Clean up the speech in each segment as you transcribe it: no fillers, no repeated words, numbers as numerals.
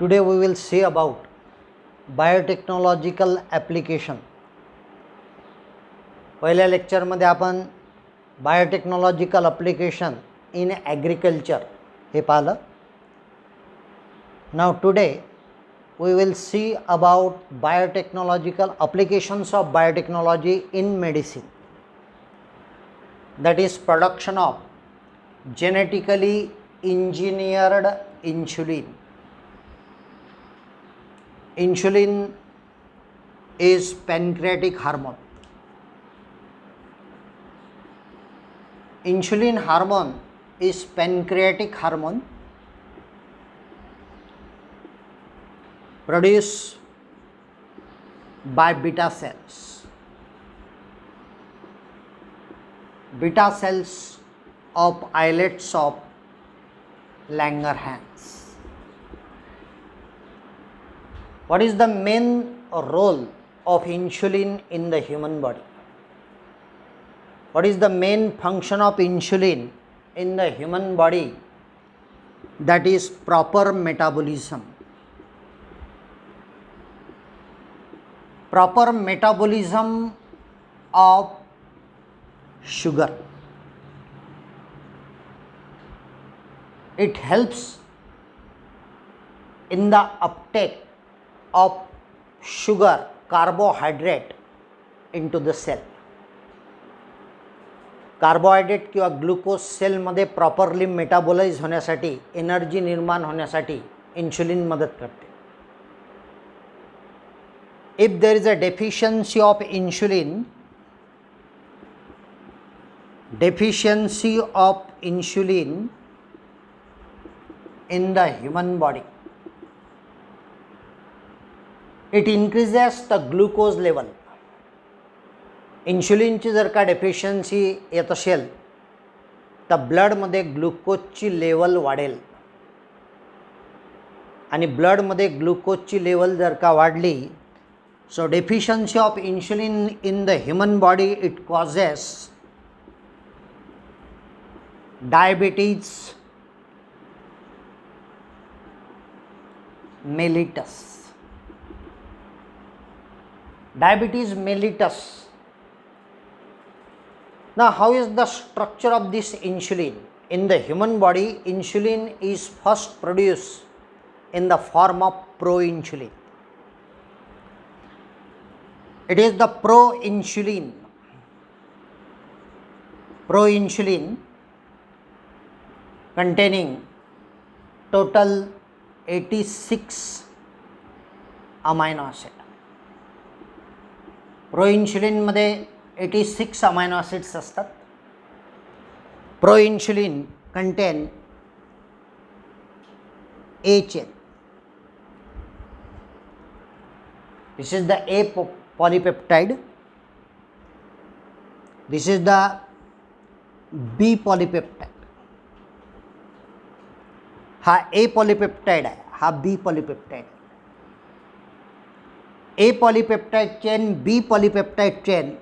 Today we will see about biotechnological application. पहिल्या लेक्चरमध्ये आपण बायोटेक्नॉलॉजिकल ॲप्लिकेशन इन ॲग्रिकल्चर हे पाहिलं. नाव today we will see about biotechnological applications of biotechnology in medicine, that is production of genetically engineered insulin. Insulin is pancreatic hormone. Insulin hormone is pancreatic hormone produced by beta cells. Beta cells of islets of Langerhans. What is the main role of insulin in the human body? What is the main function of insulin in the human body? That is proper metabolism. Proper metabolism of sugar. It helps in the uptake of sugar, carbohydrate into the cell. Carbohydrate किंवा glucose सेलमध्ये properly metabolise होण्यासाठी, energy निर्माण होण्यासाठी insulin मदत करते. If there is a deficiency of insulin in the human body, it increases the glucose level. इन्शुलिनची जर का deficiency येत असेल तर ब्लडमध्ये ग्लुकोजची लेवल वाढेल आणि ब्लडमध्ये ग्लुकोजची लेवल जर का वाढली, so deficiency of insulin in the human body, it causes diabetes mellitus. Diabetes mellitus. Now how is the structure of this insulin? In the human body, insulin is first produced in the form of proinsulin. It is the proinsulin containing total 86 amino acid. प्रोइन्शुलिन मध्ये 86 amino acids असतात. प्रोइन्शुलिन contain A chain. This is the A polypeptide. This is the B polypeptide. हा A polypeptide आहे, हा B polypeptide. A polypeptide chain, B polypeptide chain,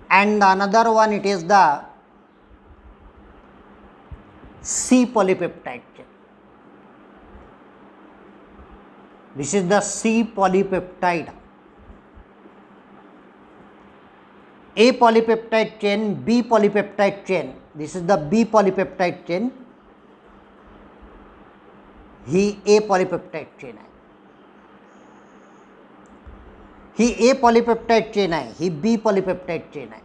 and another one it is the C polypeptide chain. This is the C polypeptide. A polypeptide chain, B polypeptide chain. This is the B polypeptide chain. He A polypeptide chain आहे. ही A polypeptide chain आहे, ही B polypeptide chain आहे.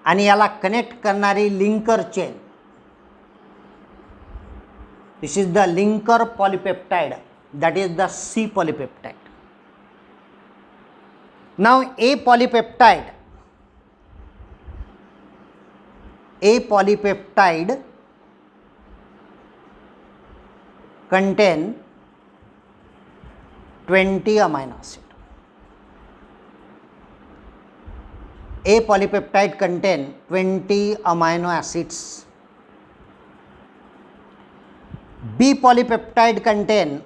आणि याला connect करणारी linker chain. This is the linker polypeptide, that is the C polypeptide. Now A polypeptide contain 20 amino acid. A polypeptide contain 20 amino acids. B polypeptide contain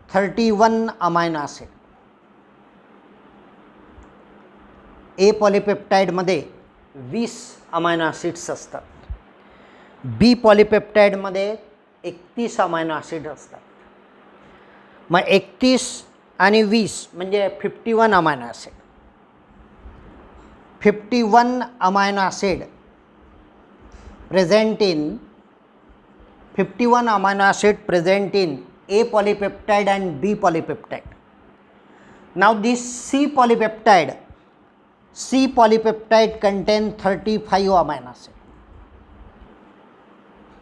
31 amino acid. A polypeptide मध्ये 20 amino acids असतात. B polypeptide मध्ये 31 amino acid असतात. मग 31 आणि 20 म्हणजे 51 amino acid. 51 amino acid present in 51 amino acid present in A polypeptide and B polypeptide. Now this C polypeptide contain 35 amino acid.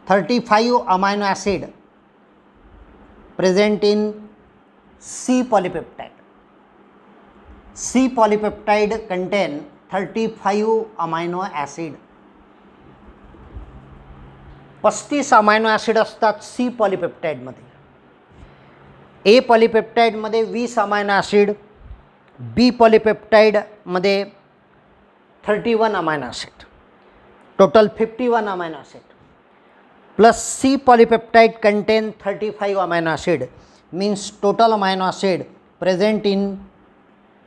35 amino acid present in C polypeptide. C polypeptide contain 35 amino acid. 35 amino acid असतात C पॉलिपेप्टाईडमध्ये. A पॉलिपेप्टाईडमध्ये 20 amino acid, B पॉलिपेप्टाईडमध्ये 31 amino acid, total 51 amino acid. Plus C polypeptide contain 35 amino acid means total amino acid present in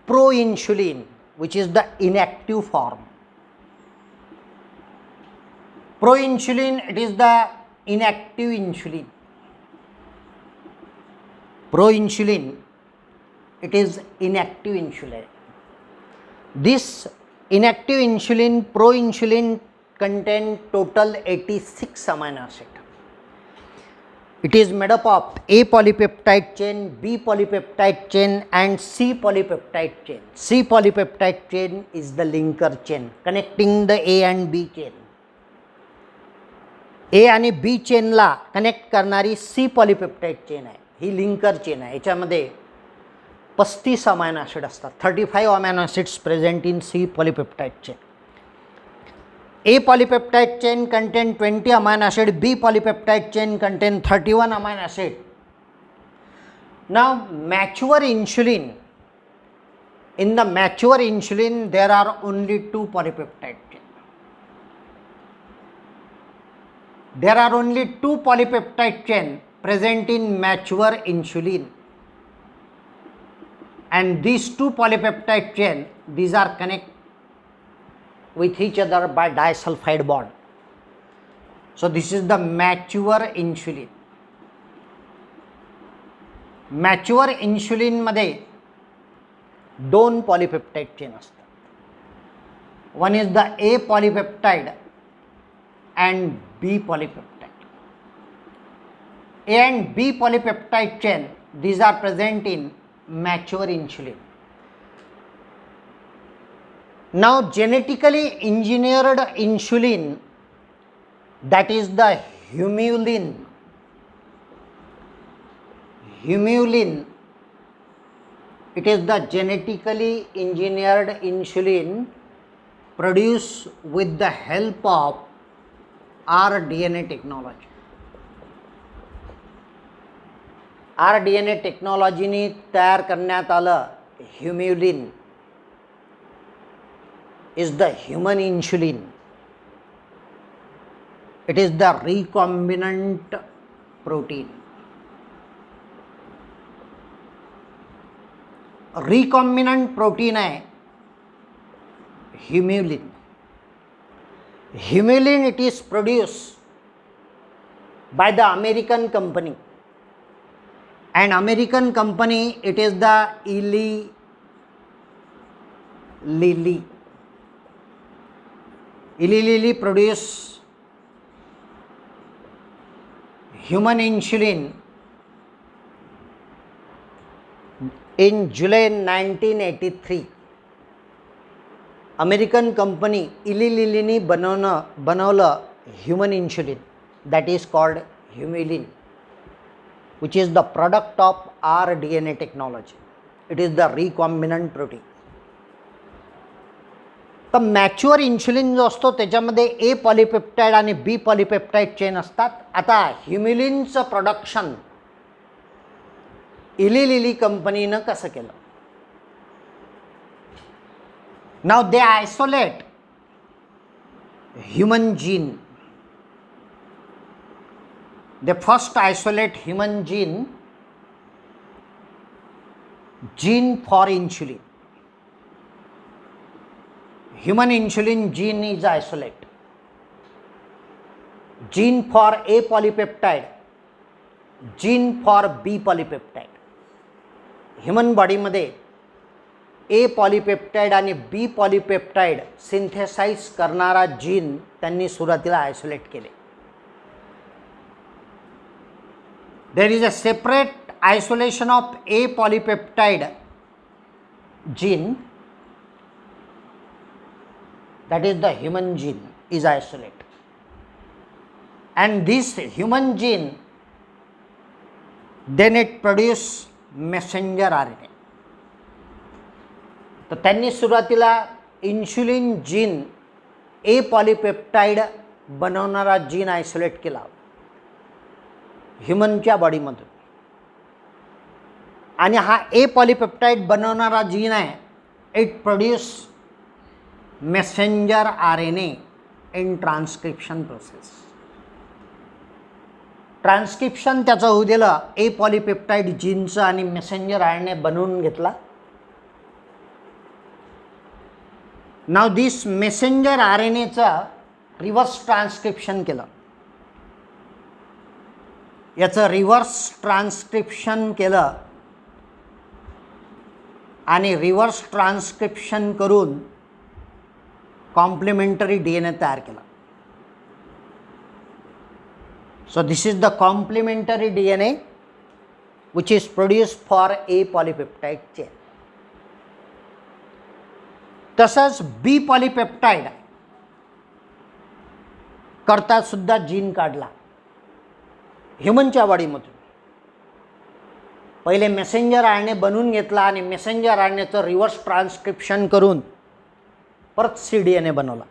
proinsulin which is the inactive form. Proinsulin, it is the inactive insulin. Proinsulin, it is inactive insulin. This inactive insulin, proinsulin, contain total 86 amino acid. It is made up of A polypeptide chain, B polypeptide chain and C polypeptide chain. C polypeptide chain is the linker chain connecting the A and B chain. ए आणि B चेनला connect करणारी सी polypeptide chain आहे, ही linker chain आहे. याच्यामध्ये 35 amino acid असतात. 35 amino acids present in C polypeptide chain. A polypeptide chain contain 20 amino acid, B polypeptide chain contain 31 amino acid. Now mature insulin, in the mature insulin there are only 2 polypeptide chain. There are only 2 polypeptide chain present in mature insulin, and these 2 polypeptide chain, these are connect with each other by disulfide bond. So this is the mature insulin. Mature insulin मध्ये 2 polypeptide chain असतात. One is the A polypeptide and B polypeptide. A and B polypeptide chain, these are present in mature insulin. Now genetically engineered insulin, that is the humulin. Humulin, it is the genetically engineered insulin produced with the help of rDNA technology. rDNA टेक्नॉलॉजीने तयार करण्यात आलं ह्युम्युलिन is the human insulin. It is the recombinant protein. Recombinant protein है humulin. Humulin, it is produced by the American company, and American company, it is the Eli Lilly. Eli Lilly produce human insulin in July 1983. American company इली लिलीनी बनवलं human insulin, that is called humulin, which is the product of rDNA technology. It is the recombinant protein. तर mature insulin जो असतो त्याच्यामध्ये ए polypeptide आणि B polypeptide chain असतात. आता ह्युम्युलिनचं production इली लिली कंपनीनं कसं केलं? Now they isolate human gene. They first isolate human gene for insulin. Human insulin gene is isolated. Gene for A polypeptide gene for B polypeptide. Human बॉडीमध्ये A polypeptide आणि B polypeptide synthesize करणारा gene त्यांनी सुरुवातीला isolate केले. There is a separate isolation of A polypeptide gene, that is the human gene is isolated, and this human gene then it produce messenger RNA. तर त्यांनी सुरुवातीला insulin gene A polypeptide बनवणारा gene isolate केला ह्युमनच्या बॉडीमधून, आणि हा ए पॉलिपेप्टाईड बनवणारा जीन आहे, it produce messenger RNA in transcription process. Transcription त्याचं होऊ दिलं ए पॉलिपेप्टाईड जीनचं आणि मेसेंजर RNA बनवून घेतला. नाव दिस मेसेंजर RNAचं रिव्हर्स ट्रान्सक्रिप्शन केलं. याचं रिव्हर्स ट्रान्सक्रिप्शन केलं आणि रिव्हर्स ट्रान्सक्रिप्शन करून कॉम्प्लिमेंटरी DNA तयार केला. So this is the complementary DNA which is produced for A polypeptide chain. तसंच बी पॉलिपेप्टाईड करता सुद्धा जीन काढला ह्युमनच्या बॉडीमधून. पहिले मेसेंजर RNA बनवून घेतला आणि मेसेंजर RNAचं रिव्हर्स ट्रान्सक्रिप्शन करून परत cDNA बनवला.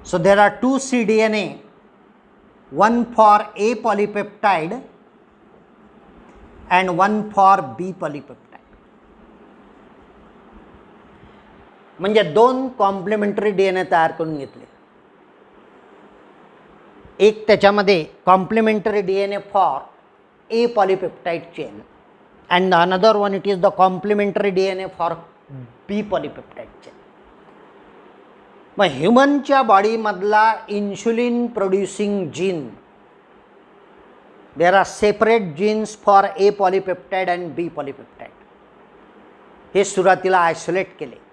सो there are 2 cDNA, one for A polypeptide and one for B polypeptide. म्हणजे 2 कॉम्प्लिमेंटरी DNA तयार करून घेतले. एक त्याच्यामध्ये complementary DNA for A polypeptide chain and another one it is the complementary DNA for B polypeptide chain. मग ह्युमनच्या बॉडीमधला insulin producing gene, there are separate genes for A polypeptide and B polypeptide. हे सुरुवातीला isolate केले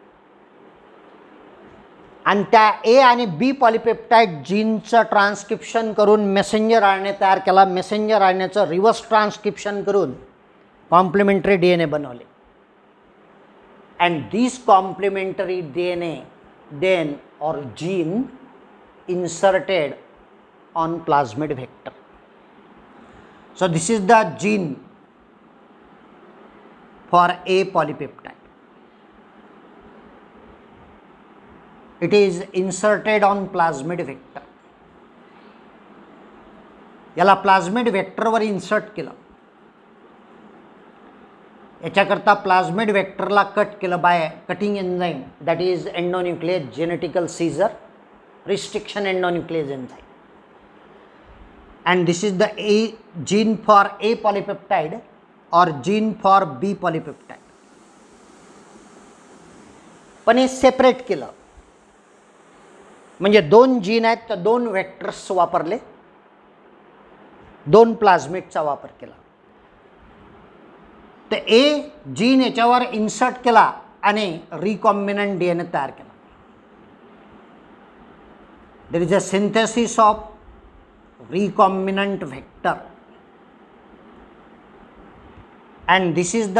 आणि त्या A आणि B polypeptide जीनचं ट्रान्सक्रिप्शन करून मेसेंजर RNA तयार केला. मेसेंजर RNAचं रिव्हर्स ट्रान्सक्रिप्शन करून कॉम्प्लिमेंटरी DNA बनवले. And this complementary DNA then or gene inserted on plasmid vector. So this is the gene for A polypeptide. It is inserted on plasmid vector. याला plasmid व्हेक्टरवर insert केलं. याच्याकरता plasmid व्हेक्टरला cut केलं by cutting enzyme, that is endonuclease genetical scissor restriction endonuclease enzyme. And this is the A gene for A polypeptide और gene for B polypeptide. पण हे separate केलं, म्हणजे 2 जीन आहेत तर 2 व्हेक्टर्स वापरले, 2 प्लाझमिडचा वापर केला. तर ए जीन याच्यावर इन्सर्ट केला आणि रिकॉम्बिनंट DNA तयार केला. देर is a synthesis of recombinant vector and this is the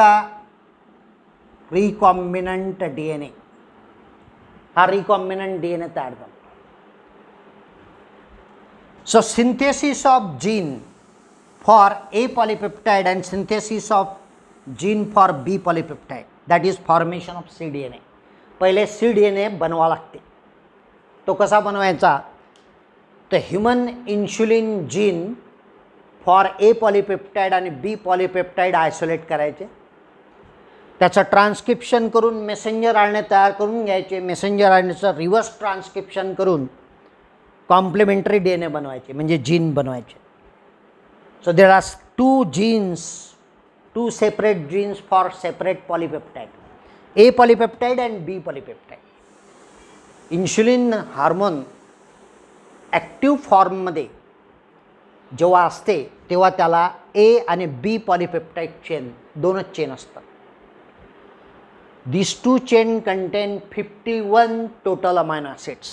recombinant DNA. हा रिकॉम्बिनंट DNA तयार झाला. सो synthesis of gene for A polypeptide and synthesis of gene for B polypeptide, that is formation of cDNA. पहिले cDNA बनवा लागते. तो कसा बनवायचा, तर human insulin gene for A polypeptide आणि बी पॉलिपेप्टाईड आयसोलेट करायचे, त्याचं ट्रान्सक्रिप्शन करून मेसेंजर RNA तयार करून घ्यायचे, मेसेंजर RNAचं रिव्हर्स ट्रान्सक्रिप्शन करून कॉम्प्लिमेंटरी DNA बनवायचे, म्हणजे जीन बनवायचे. So there are 2 genes, 2 separate genes for separate polypeptide, A polypeptide and B polypeptide. Insulin hormone active फॉर्ममध्ये जेव्हा असते तेव्हा त्याला ए आणि बी पॉलिपेप्टाइड चेन, दोनच चेन असतात. These two chain contain 51 total amino acids.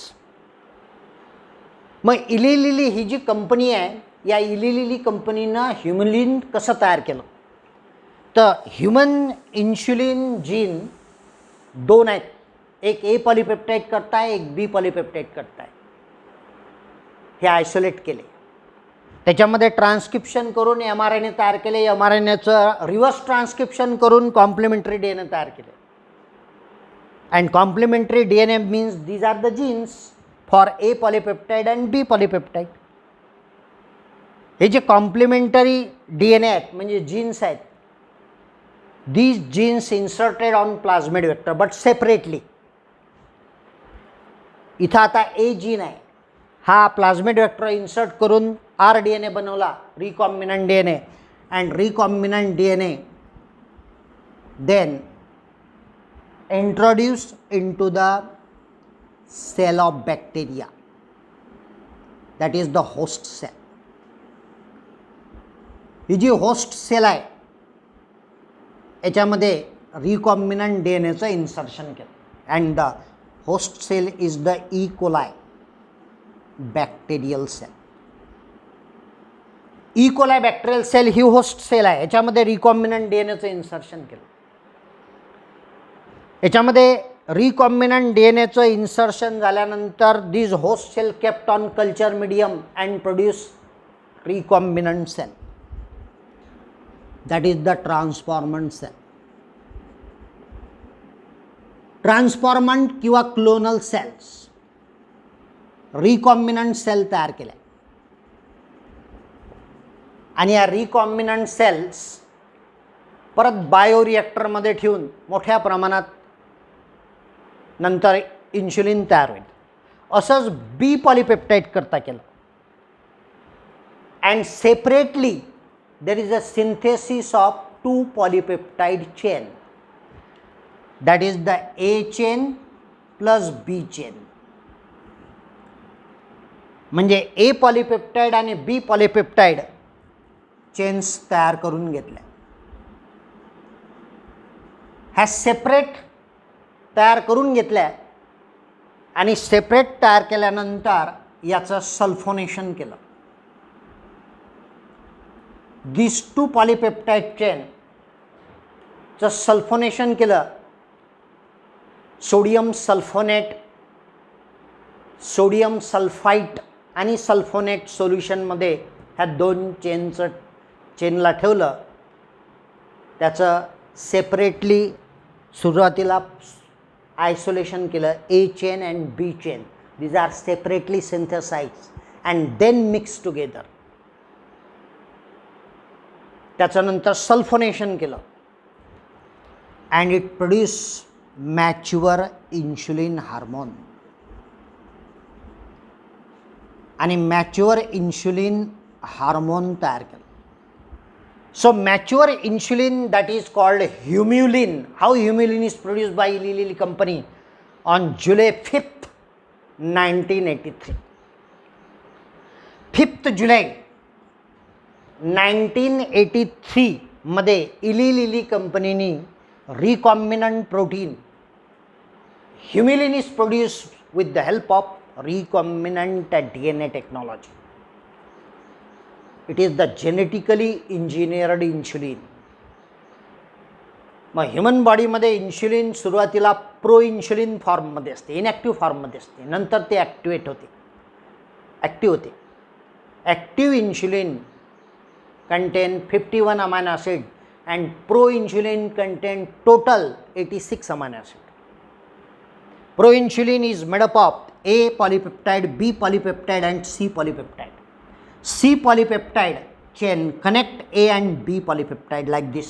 मग इली लिली ही जी कंपनी आहे, या इली लिली कंपनीनं ह्युम्युलिन कसं तयार केलं? तर ह्युमन इन्शुलिन जीन दोन आहेत, एक ए पॉलिपेप्टाइड करताय, एक बी पॉलिपेप्टाइड करताय. हे आयसोलेट केले, त्याच्यामध्ये ट्रान्सक्रिप्शन करून mRNA तयार केले, mRNAचं रिव्हर्स ट्रान्सक्रिप्शन करून कॉम्प्लिमेंटरी DNA तयार केले. And complementary DNA means these are the genes for A polypeptide and B polypeptide. हे जे कॉम्प्लिमेंटरी DNA आहेत म्हणजे जीन्स आहेत, these genes inserted on plasmid vector but separately. इथं आता A जीन आहे, हा प्लाझ्मिड वेक्टर इन्सर्ट करून rDNA बनवला, recombinant DNA, and recombinant DNA then introduced into the cell of bacteria, that is the host cell. ही जी host cell आहे याच्यामध्ये रिकॉम्बिनंट DNAचं इन्सर्शन केलं, and the host cell is the E coli bacterial cell. E coli bacterial cell ही host cell आहे, याच्यामध्ये recombinant DNAचं इन्सर्शन केलं. याच्यामध्ये रिकॉम्बिनंट DNAचं इन्सर्शन झाल्यानंतर this host cell kept on culture medium and produce recombinant cell, that is the transformant cell. Transformant किंवा clonal sales recombinant cell तयार केल्या, आणि या रिकॉम्बिनंट सेल्स परत बायोरिएक्टरमध्ये ठेवून मोठ्या प्रमाणात नंतर इन्शुलिन तयार होईल. असंच बी पॉलिपेप्टाइड करता केलं, and separately there is a synthesis of two polypeptide chain, that is the A chain plus B chain. म्हणजे ए पॉलिपेप्टाइड आणि बी पॉलिपेप्टाइड चेन्स तयार करून घेतल्या. ह्या सेपरेट तयार करून घेतल्या आणि सेपरेट तयार केल्यानंतर याचं सल्फोनेशन केलं. दिस टू पॉलिपेप्टाइड चेनचं सल्फोनेशन केलं. सोडियम सल्फोनेट, सोडियम सल्फाइट आणि सल्फोनेट सोल्युशनमध्ये ह्या दोन चेनला ठेवलं. त्याचं सेपरेटली सुरुवातीला आयसोलेशन केलं, A chain and B chain, these are separately synthesized and then mix together. त्याच्यानंतर सल्फोनेशन केलं and it produce mature insulin hormone. आणि मॅच्युअर इन्शुलिन हार्मोन तयार केलं. So mature insulin, that is called humulin. How humulin is produced by Eli Lilly company on July 5th, 1983. 5th July 1983 मध्ये Eli Lilly कंपनीने recombinant protein humulin is produced with the help of recombinant DNA technology. It is the genetically engineered insulin. Mug human बॉडीमध्ये insulin सुरुवातीला pro insulin फॉर्ममध्ये असते, inactive फॉर्ममध्ये असते, नंतर ते ॲक्टिवेट होते, ॲक्टिव्ह होते. Active insulin contain 51 amino acid and proinsulin contain total 86 amino acid. Proinsulin is made up of A polypeptide, B polypeptide and C polypeptide. C polypeptide chain connect A and B polypeptide like this.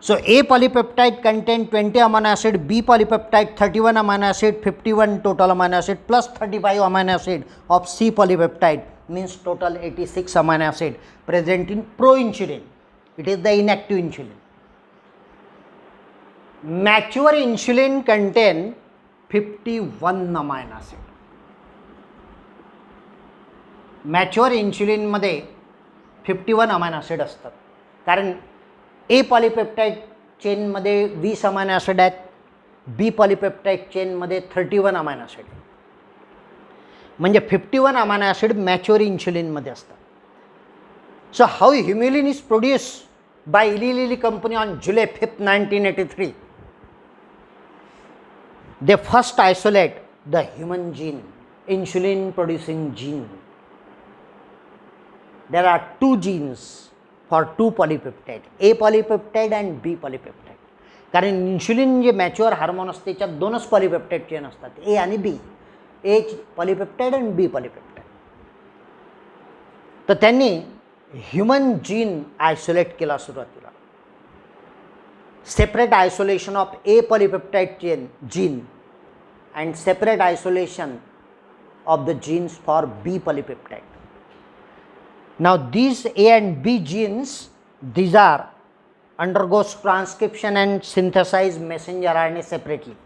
So A polypeptide contain 20 amino acid, B polypeptide 31 amino acid, 51 total amino acid plus 35 amino acid of C polypeptide means total 86 amino acid present in proinsulin. It is the inactive insulin. Mature insulin contain 51 amino acid. Mature इन्शुलिनमध्ये 51 amino acid असतात, कारण A polypeptide चेनमध्ये 20 amino acid आहेत, B polypeptide चेनमध्ये 31 amino acid, म्हणजे 51 amino acid mature इन्शुलिनमध्ये असतात. So how Humulin is produce by Eli Lilly company on July 5th, 1983. They first isolate the human gene, insulin producing gene. There are two genes for two polypeptide, A polypeptide and B polypeptide. कारण insulin जे mature hormone असते त्याच्यात दोनच polypeptide chain असतात, ए आणि B, ए polypeptide आणि B polypeptide. तर त्यांनी human gene isolate केला सुरुवातीला. Separate isolation of A polypeptide chain gene and separate isolation of the genes for B polypeptide. Now these A and B genes, these are undergoes transcription and synthesize messenger RNA separately.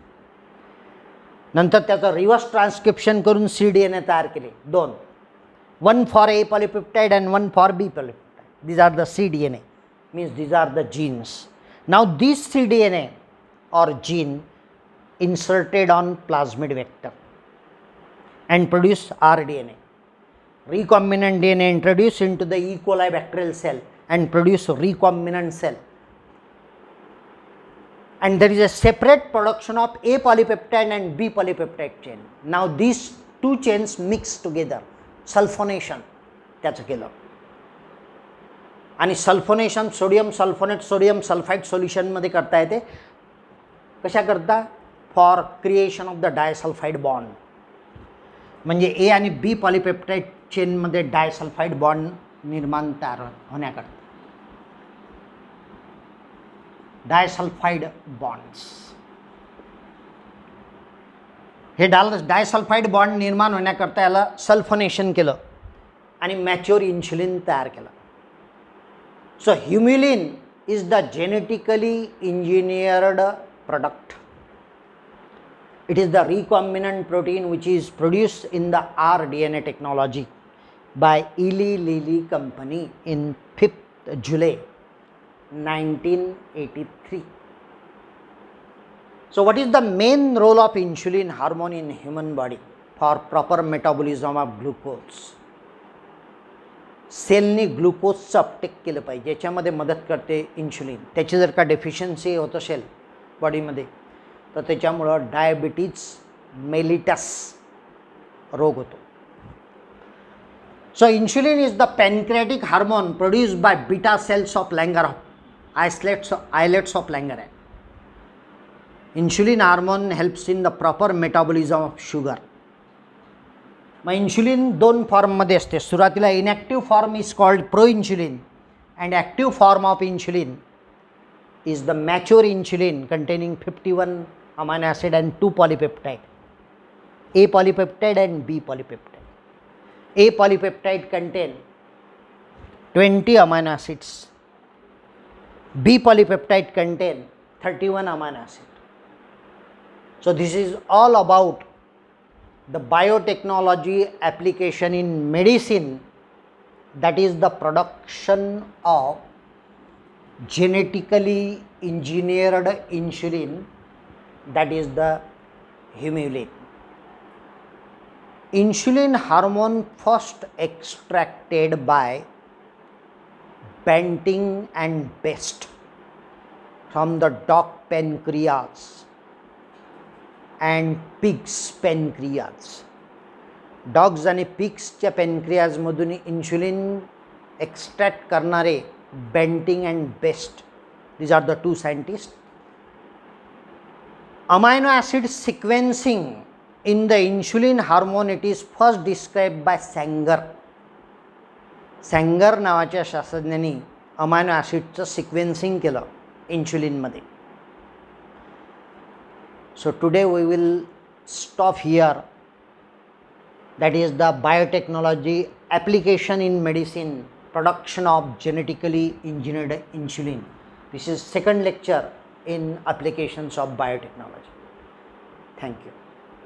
नंतर त्याचं reverse transcription करून cDNA तयार केले दोन, one for A polypeptide and one for B polypeptide. These are the cDNA, means these are the genes. Now these cDNA or gene inserted on plasmid vector and produce rDNA. Recombinant DNA introduced into the E. coli bacterial cell and produce recombinant cell. And there is a separate production of A polypeptide and B polypeptide chain. Now these two chains mix together, sulfonation त्याचं केलं. आणि sulfonation sodium sulfonate sodium sulfide सोल्युशनमध्ये करता येते. कशा करता? For creation of the disulfide bond. म्हणजे A आणि बी पॉलिपेप्टाईड चेनमध्ये डायसल्फाइड बॉन्ड निर्माण तयार होण्याकरता. डायसल्फाइड बॉन्ड्स, हे डायसल्फाइड बॉन्ड निर्माण होण्याकरता याला सल्फोनेशन केलं आणि मॅच्युअर इन्शुलिन तयार केलं. So Humulin is the genetically engineered product. It is the recombinant protein which is produced in the rDNA technology by Eli Lilly company in 5th July 1983. So what is the main role of insulin hormone in human body for proper metabolism of glucose? सेलनी ग्लुकोजचं uptake केलं पाहिजे, ज्याच्यामध्ये मदत करते insulin. त्याची जर का डेफिशियन्सी होत असेल बॉडीमध्ये तर त्याच्यामुळं डायबिटीज मेलिटस रोग होतो. So insulin is the pancreatic hormone produced by beta cells of Langer islets of Langer आहे. Insulin hormone helps in the proper metabolism of sugar. मग इन्शुलिन दोन फॉर्ममध्ये असते. सुरुवातीला inactive form is called proinsulin and active form of insulin is the mature insulin containing 51 amino acid and 2 polypeptide, A polypeptide and B polypeptide. A polypeptide contain 20 amino acids, B polypeptide contain 31 amino acid. So this is all about the biotechnology application in medicine, that is the production of genetically engineered insulin, that is the humulin. Insulin hormone first extracted by Banting and Best from the dog pancreas and pigs pancreas. Dogs आणि पिग्सच्या पॅनक्रियाजमधून insulin extract करणारे Banting and Best, these are the two scientists. Amino acid sequencing in the insulin hormone, it is first described by Sanger. Sanger नावाच्या शास्त्रज्ञांनी amino ॲसिडचं sequencing केलं इन्शुलिनमध्ये. So today we will stop here. That is the biotechnology application in medicine, production of genetically engineered insulin. This is second lecture in applications of biotechnology. Thank you.